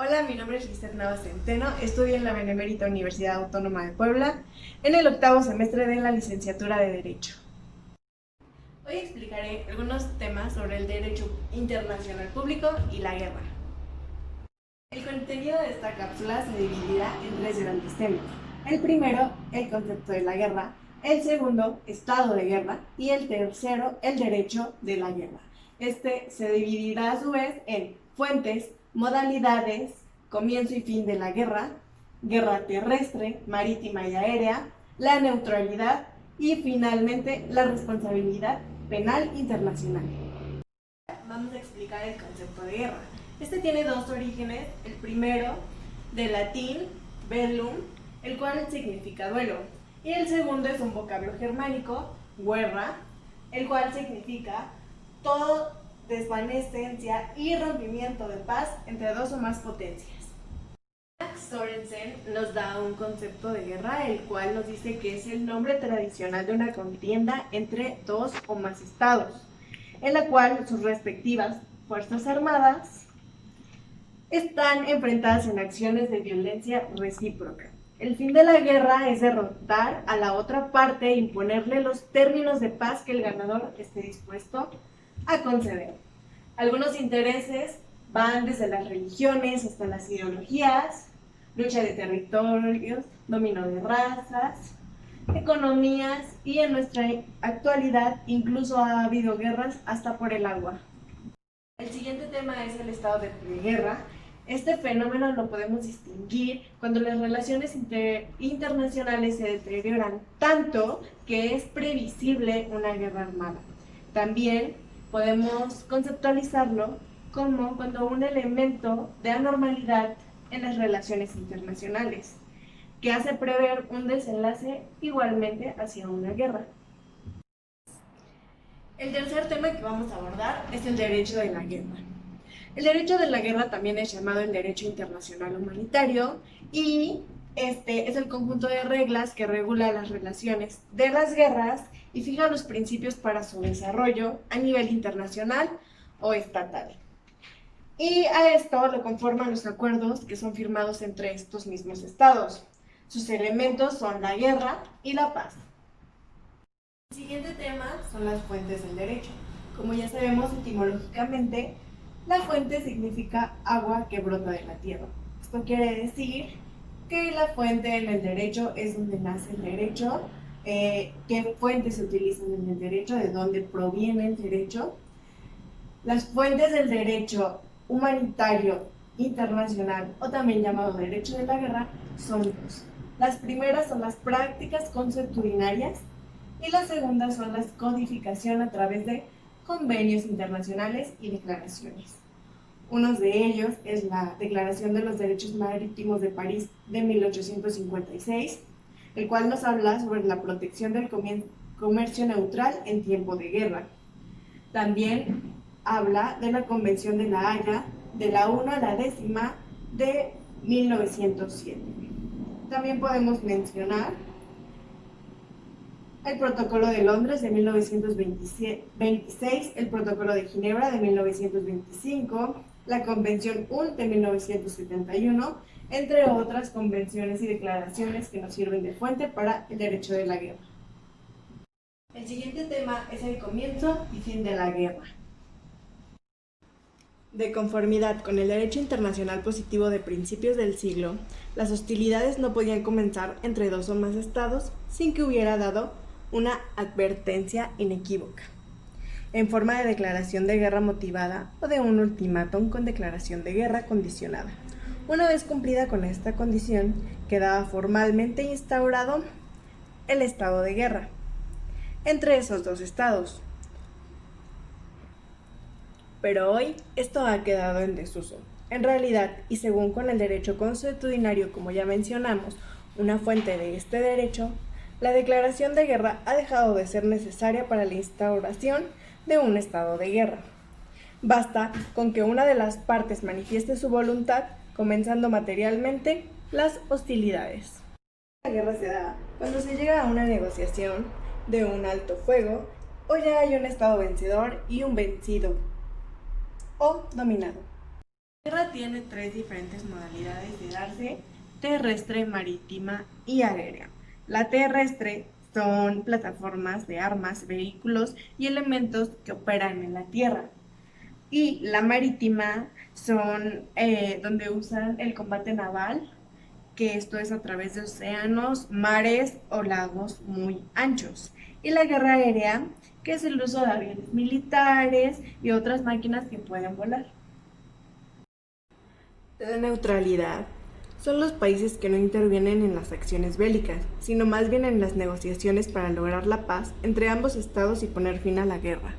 Hola, mi nombre es Lizeth Nava Centeno, estudio en la Benemérita Universidad Autónoma de Puebla, en el octavo semestre de la licenciatura de Derecho. Hoy explicaré algunos temas sobre el derecho internacional público y la guerra. El contenido de esta cápsula se dividirá en tres grandes temas. El primero, el concepto de la guerra; el segundo, estado de guerra; y el tercero, el derecho de la guerra. Este se dividirá a su vez en fuentes, modalidades, comienzo y fin de la guerra, guerra terrestre, marítima y aérea, la neutralidad y finalmente la responsabilidad penal internacional. Vamos a explicar el concepto de guerra. Este tiene dos orígenes. El primero, del latín bellum, el cual significa duelo, y el segundo es un vocablo germánico, guerra, el cual significa todo desvanecencia y rompimiento de paz entre dos o más potencias. Max Sorensen nos da un concepto de guerra, el cual nos dice que es el nombre tradicional de una contienda entre dos o más estados, en la cual sus respectivas fuerzas armadas están enfrentadas en acciones de violencia recíproca. El fin de la guerra es derrotar a la otra parte e imponerle los términos de paz que el ganador esté dispuesto a conceder. Algunos intereses van desde las religiones hasta las ideologías, lucha de territorios, dominio de razas, economías, y en nuestra actualidad incluso ha habido guerras hasta por el agua. El siguiente tema es el estado de preguerra. Este fenómeno lo podemos distinguir cuando las relaciones internacionales se deterioran tanto que es previsible una guerra armada. También podemos conceptualizarlo como cuando un elemento de anormalidad en las relaciones internacionales, que hace prever un desenlace igualmente hacia una guerra. El tercer tema que vamos a abordar es el derecho de la guerra. El derecho de la guerra también es llamado el derecho internacional humanitario, y este es el conjunto de reglas que regula las relaciones de las guerras y fija los principios para su desarrollo a nivel internacional o estatal. Y a esto lo conforman los acuerdos que son firmados entre estos mismos estados. Sus elementos son la guerra y la paz. El siguiente tema son las fuentes del derecho. Como ya sabemos etimológicamente, la fuente significa agua que brota de la tierra. Esto quiere decir que la fuente en el derecho es donde nace el derecho, qué fuentes se utilizan en el derecho, de dónde proviene el derecho. Las fuentes del derecho humanitario internacional, o también llamado derecho de la guerra, son dos. Las primeras son las prácticas consuetudinarias y las segundas son la codificación a través de convenios internacionales y declaraciones. Uno de ellos es la Declaración de los Derechos Marítimos de París de 1856, el cual nos habla sobre la protección del comercio neutral en tiempo de guerra. También habla de la Convención de La Haya, de la 1 a la 10ª de 1907. También podemos mencionar el Protocolo de Londres de 1926, el Protocolo de Ginebra de 1925, la Convención UNT de 1971, entre otras convenciones y declaraciones que nos sirven de fuente para el derecho de la guerra. El siguiente tema es el comienzo y fin de la guerra. De conformidad con el derecho internacional positivo de principios del siglo, las hostilidades no podían comenzar entre dos o más estados sin que hubiera dado una advertencia inequívoca, en forma de declaración de guerra motivada o de un ultimátum con declaración de guerra condicionada. Una vez cumplida con esta condición, quedaba formalmente instaurado el estado de guerra entre esos dos estados. Pero hoy esto ha quedado en desuso. En realidad, y según con el derecho consuetudinario, como ya mencionamos, una fuente de este derecho, la declaración de guerra ha dejado de ser necesaria para la instauración de un estado de guerra. Basta con que una de las partes manifieste su voluntad, comenzando materialmente las hostilidades. La guerra se da cuando se llega a una negociación de un alto fuego, o ya hay un estado vencedor y un vencido o dominado. La guerra tiene tres diferentes modalidades de darse: terrestre, marítima y aérea. La terrestre son plataformas de armas, vehículos y elementos que operan en la tierra. Y la marítima son donde usan el combate naval, que esto es a través de océanos, mares o lagos muy anchos. Y la guerra aérea, que es el uso de aviones militares y otras máquinas que pueden volar. La neutralidad son los países que no intervienen en las acciones bélicas, sino más bien en las negociaciones para lograr la paz entre ambos estados y poner fin a la guerra.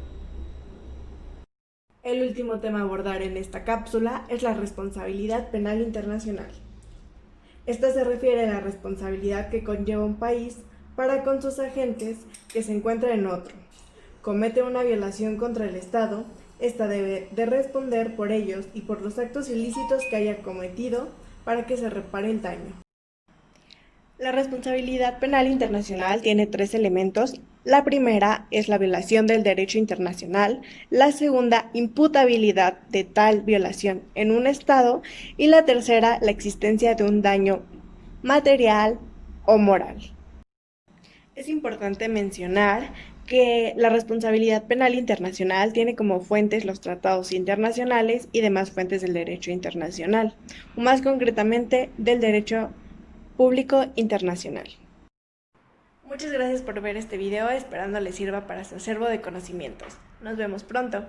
El último tema a abordar en esta cápsula es la responsabilidad penal internacional. Esta se refiere a la responsabilidad que conlleva un país para con sus agentes que se encuentran en otro. Comete una violación contra el Estado, esta debe de responder por ellos y por los actos ilícitos que haya cometido para que se repare el daño. La responsabilidad penal internacional tiene tres elementos. La primera es la violación del derecho internacional, la segunda, imputabilidad de tal violación en un Estado, y la tercera, la existencia de un daño material o moral. Es importante mencionar que la responsabilidad penal internacional tiene como fuentes los tratados internacionales y demás fuentes del derecho internacional, o más concretamente del derecho público internacional. Muchas gracias por ver este video, esperando les sirva para su acervo de conocimientos. Nos vemos pronto.